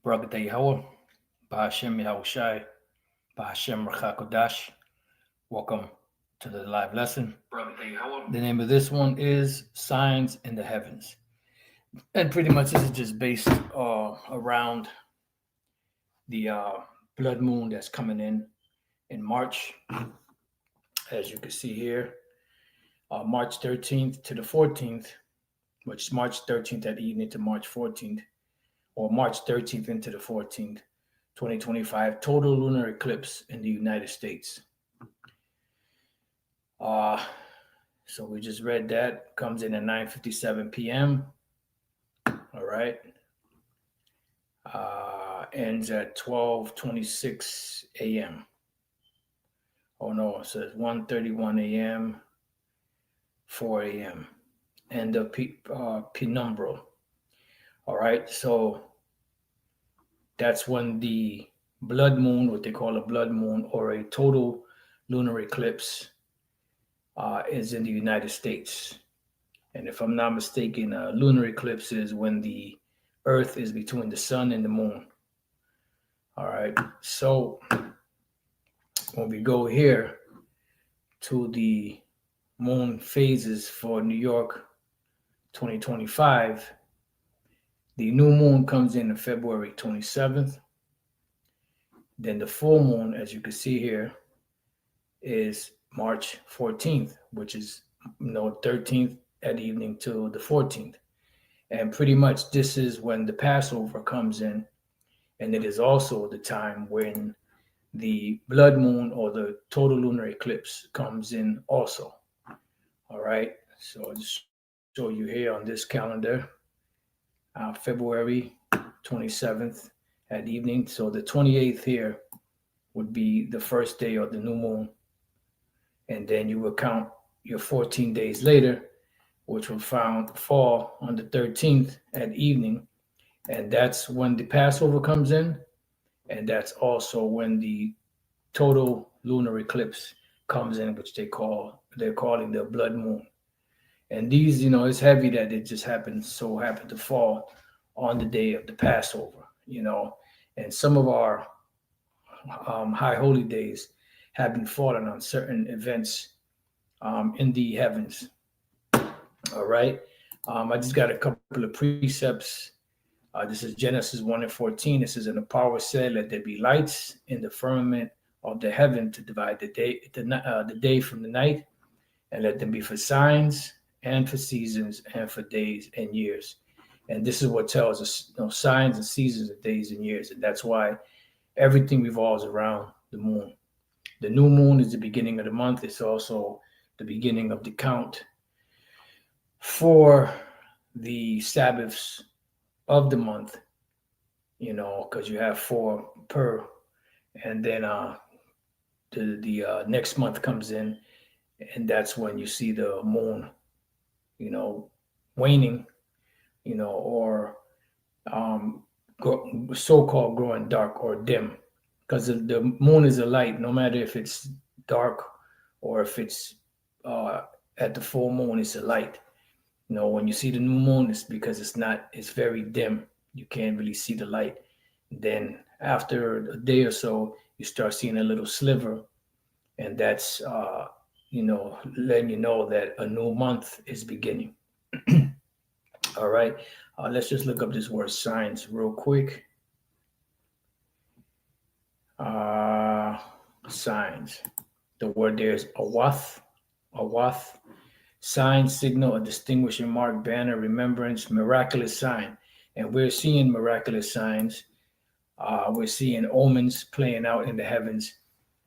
Barakatah Yahweh, Bahashem Yahushai, Bahashem Rachakodash. Welcome to the live lesson. The name of this one is Signs in the Heavens. And pretty much this is just based around the blood moon that's coming in March. As you can see here, March 13th to the 14th, which is March 13th at evening to March 14th, or March 13th into the 14th, 2025, total lunar eclipse in the United States. Uh, so we just read that. Comes in at 9:57 p.m. All right. Ends at 12:26 a.m. Oh no, it says 1:31 a.m., 4 a.m. End of penumbral. All right. So that's when the blood moon, what they call a blood moon or a total lunar eclipse, is in the United States. And if I'm not mistaken, lunar eclipse is when the Earth is between the sun and the moon. All right. So when we go here to the moon phases for New York 2025, the new moon comes in on February 27th. Then the full moon, as you can see here, is March 14th, which is 13th at evening to the 14th. And pretty much this is when the Passover comes in. And it is also the time when the blood moon or the total lunar eclipse comes in also. All right. So I'll just show you here on this calendar, February 27th at evening. So the 28th here would be the first day of the new moon. And then you will count your 14 days later, which will fall on the 13th at evening. And that's when the Passover comes in. And that's also when the total lunar eclipse comes in, which they're calling the blood moon. And these, it's heavy that it just happened to fall on the day of the Passover, and some of our high holy days have been falling on certain events in the heavens. All right. I just got a couple of precepts. This is Genesis 1:14. It says, "And the power said, Let there be lights in the firmament of the heaven to divide the day from the night, and let them be for signs and for seasons and for days and years." And this is what tells us, signs and seasons of days and years. And that's why everything revolves around the moon. The new moon is the beginning of the month. It's also the beginning of the count for the Sabbaths of the month, because you have 4 per, and then the next month comes in, and that's when you see the moon, waning, or so-called growing dark or dim, because the moon is a light, no matter if it's dark or if it's at the full moon, it's a light. When you see the new moon, it's because it's very dim. You can't really see the light. Then after a day or so, you start seeing a little sliver. And that's, letting you know that a new month is beginning. All right. Let's just look up this word signs real quick. Signs. The word there is awath. Awath. Sign, signal, a distinguishing mark, banner, remembrance, miraculous sign. And we're seeing miraculous signs. We're seeing omens playing out in the heavens.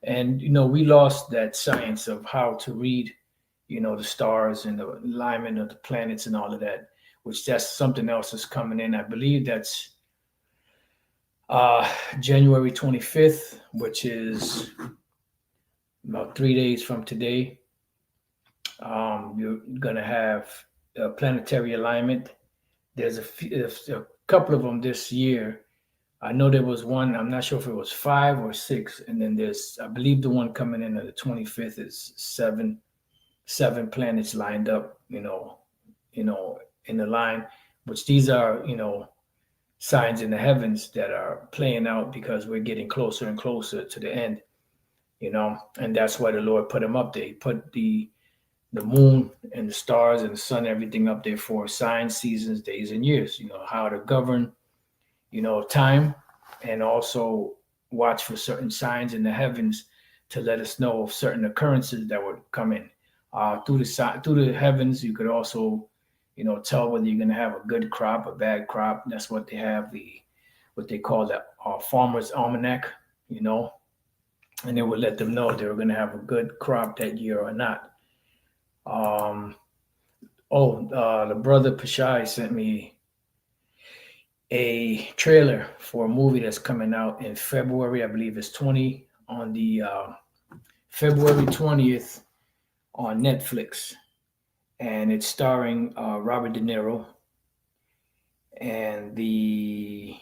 And, we lost that science of how to read, the stars and the alignment of the planets and all of that, which that's something else is coming in. I believe that's January 25th, which is about 3 days from today. You're going to have a planetary alignment. There's a couple of them this year. I know there was one, I'm not sure if it was 5 or 6. And then I believe the one coming in on the 25th is seven planets lined up, in the line, which these are, signs in the heavens that are playing out because we're getting closer and closer to the end, and that's why the Lord put them up there. He put the moon and the stars and the sun, everything up there for signs, seasons, days, and years, how to govern, time, and also watch for certain signs in the heavens to let us know of certain occurrences that would come in. Through the heavens, you could also, tell whether you're going to have a good crop, a bad crop. That's what they have, what they call the farmer's almanac, and it would let them know if they were going to have a good crop that year or not. The brother Pashai sent me a trailer for a movie that's coming out in February. I believe it's on the February 20th on Netflix, and it's starring Robert De Niro and the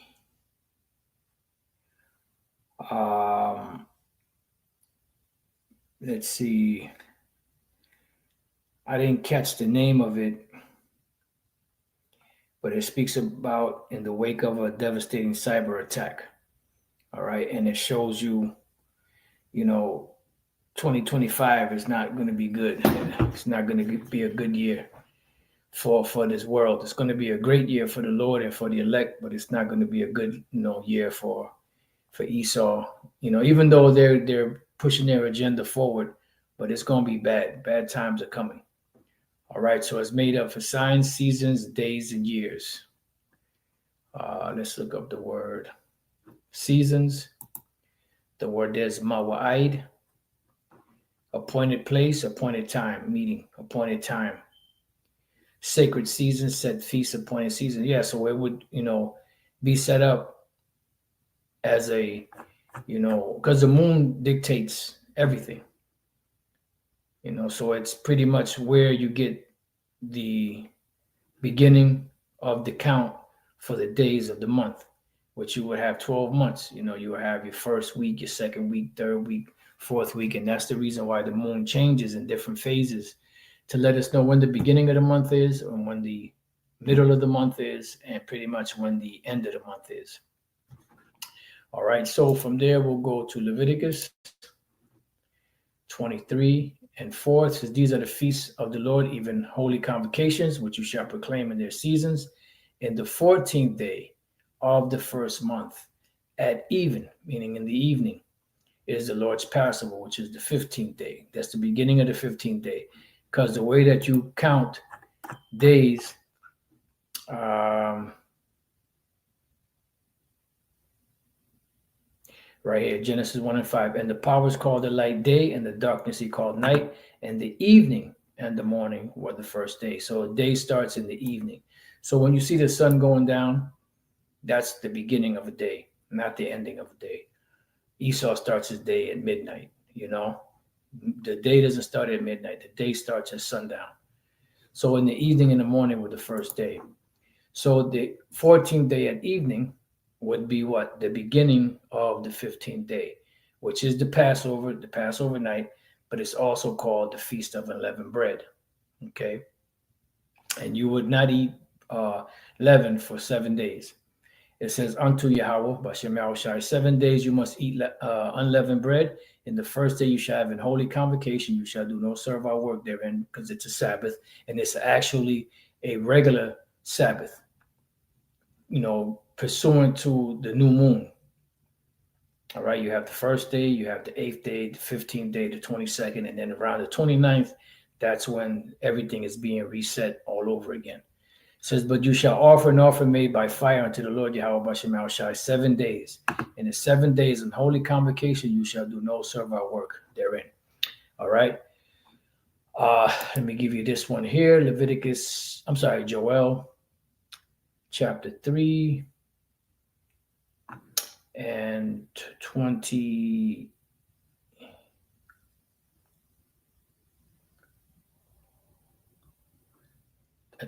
let's see, I didn't catch the name of it, but it speaks about in the wake of a devastating cyber attack. All right, and it shows you, 2025 is not going to be good. It's not going to be a good year for this world. It's going to be a great year for the Lord and for the elect, but it's not going to be a good year for Esau. Even though they're pushing their agenda forward, but it's going to be bad. Bad times are coming. All right, so it's made up for signs, seasons, days, and years. Let's look up the word seasons. The word there's mawa'id, appointed place, appointed time, meeting, appointed time. Sacred season, set feast, appointed season. Yeah, so it would, be set up as a, because the moon dictates everything. So it's pretty much where you get the beginning of the count for the days of the month, which you would have 12 months. You would have your first week, your second week, third week, fourth week, and that's the reason why the moon changes in different phases to let us know when the beginning of the month is and when the middle of the month is and pretty much when the end of the month is. All right, so from there we'll go to Leviticus 23 and 4. It says, these are the feasts of the Lord, even holy convocations, which you shall proclaim in their seasons. In the 14th day of the first month at even, meaning in the evening, is the Lord's Passover, which is the 15th day. That's the beginning of the 15th day. Because the way that you count days, right here, Genesis 1 and 5. And the powers called the light day, and the darkness he called night, and the evening and the morning were the first day. So a day starts in the evening. So when you see the sun going down, that's the beginning of a day, not the ending of a day. Esau starts his day at midnight, The day doesn't start at midnight. The day starts at sundown. So in the evening and the morning were the first day. So the 14th day at evening would be what? The beginning of the 15th day, which is the Passover night, but it's also called the Feast of Unleavened Bread. Okay. And you would not eat leaven for 7 days. It says, unto Yahweh, Bashem Yahushai, 7 days you must eat unleavened bread. In the first day you shall have an holy convocation. You shall do no servile work therein, because it's a Sabbath, and it's actually a regular Sabbath, pursuant to the new moon. All right, you have the first day, you have the 8th day, the 15th day, the 22nd, and then around the 29th, that's when everything is being reset all over again. It says, but you shall offer an offering made by fire unto the Lord Yahweh Bashem Yahushai 7 days. In the 7 days in holy convocation, you shall do no servile work therein. All right. Let me give you this one here. Joel chapter 3 and 20.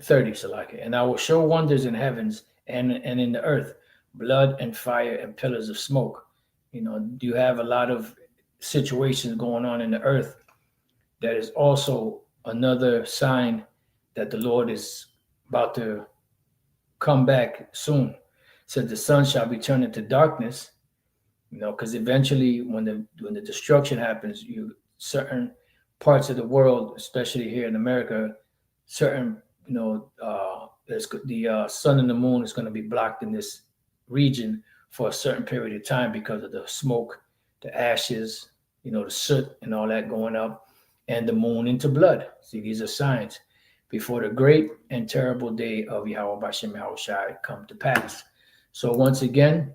30, Salaki. And I will show wonders in heavens and in the earth, blood and fire and pillars of smoke. You have a lot of situations going on in the earth. That is also another sign that the Lord is about to come back soon. said the sun shall be turned into darkness, because eventually when the destruction happens, certain parts of the world, especially here in America, certain there's the sun and the moon is going to be blocked in this region for a certain period of time because of the smoke, the ashes, the soot and all that going up, and the moon into blood. See, these are signs before the great and terrible day of Yahweh Bashem Yahushai come to pass. So once again,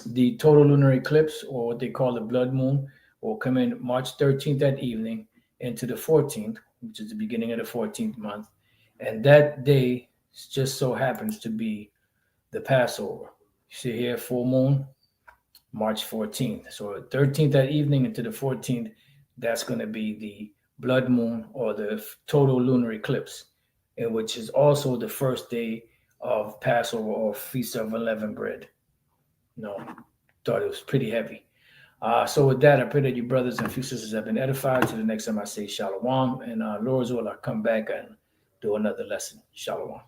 the total lunar eclipse, or what they call the blood moon, will come in March 13th that evening into the 14th, which is the beginning of the 14th month. And that day just so happens to be the Passover. You see here, full moon, March 14th. So 13th that evening into the 14th, that's going to be the blood moon or the total lunar eclipse, and which is also the first day of Passover or Feast of Unleavened Bread. Thought it was pretty heavy. So with that, I pray that you brothers and few sisters have been edified. Till the next time I say shalom, and Lord's will, I'll come back and do another lesson. Shalom.